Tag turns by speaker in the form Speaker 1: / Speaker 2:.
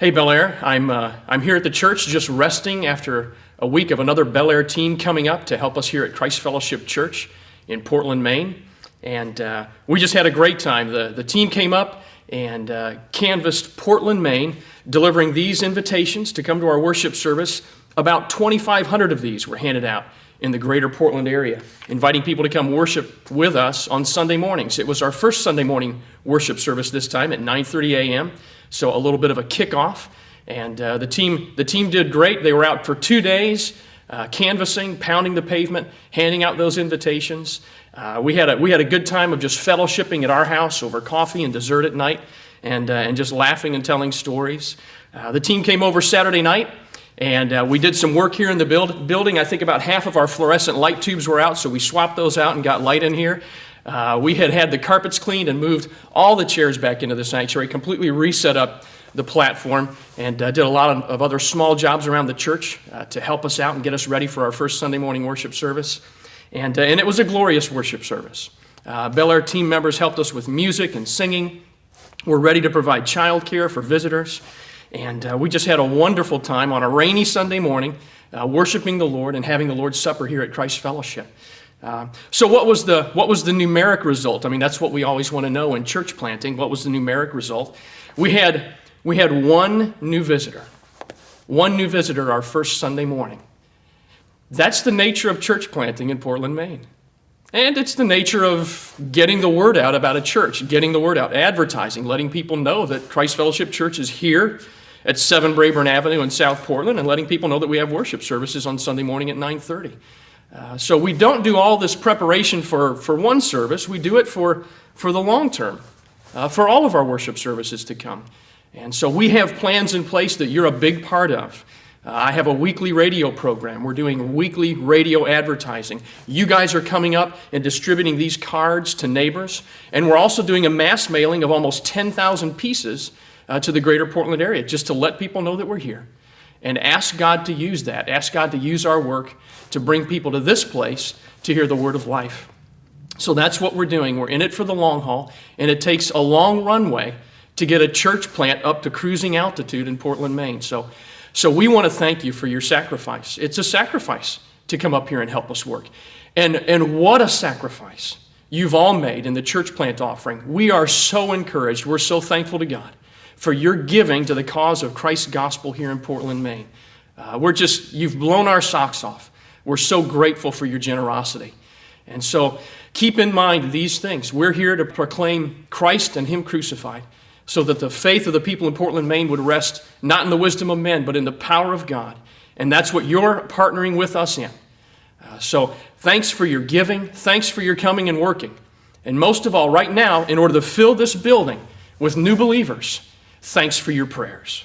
Speaker 1: Hey, Bel Air. I'm here at the church just resting after a week of another Bel Air team coming up to help us here at Christ Fellowship Church in Portland, Maine. And we just had a great time. The team came up and canvassed Portland, Maine, delivering these invitations to come to our worship service. About 2,500 of these were handed out in the greater Portland area, inviting people to come worship with us on Sunday mornings. It was our first Sunday morning worship service this time at 9:30 a.m., so a little bit of a kickoff. And the team did great. They were out for 2 days, canvassing, pounding the pavement, handing out those invitations. We had a good time of just fellowshipping at our house over coffee and dessert at night, and just laughing and telling stories. The team came over Saturday night, and we did some work here in the building. I think about half of our fluorescent light tubes were out, so we swapped those out and got light in here. We had the carpets cleaned and moved all the chairs back into the sanctuary, completely reset up the platform, and did a lot of other small jobs around the church to help us out and get us ready for our first Sunday morning worship service. And it was a glorious worship service. Bel Air team members helped us with music and singing. We're ready to provide childcare for visitors. And we just had a wonderful time on a rainy Sunday morning, worshiping the Lord and having the Lord's Supper here at Christ Fellowship. So what was the numeric result? I mean, that's what we always want to know in church planting. What was the numeric result? We had one new visitor. One new visitor our first Sunday morning. That's the nature of church planting in Portland, Maine. And it's the nature of getting the word out about a church, getting the word out, advertising, letting people know that Christ Fellowship Church is here at 7 Brayburn Avenue in South Portland, and letting people know that we have worship services on Sunday morning at 9:30. So we don't do all this preparation for one service. We do it for the long term, for all of our worship services to come. And so we have plans in place that you're a big part of. I have a weekly radio program. We're doing weekly radio advertising. You guys are coming up and distributing these cards to neighbors. And we're also doing a mass mailing of almost 10,000 pieces to the greater Portland area, just to let people know that we're here. And ask God to use that. Ask God to use our work to bring people to this place to hear the word of life. So that's what we're doing. We're in it for the long haul. And it takes a long runway to get a church plant up to cruising altitude in Portland, Maine. So we want to thank you for your sacrifice. It's a sacrifice to come up here and help us work. And what a sacrifice you've all made in the church plant offering. We are so encouraged. We're so thankful to God for your giving to the cause of Christ's gospel here in Portland, Maine. You've blown our socks off. We're so grateful for your generosity. And so keep in mind these things. We're here to proclaim Christ and Him crucified, so that the faith of the people in Portland, Maine would rest not in the wisdom of men, but in the power of God. And that's what you're partnering with us in. So thanks for your giving. Thanks for your coming and working. And most of all, right now, in order to fill this building with new believers, thanks for your prayers.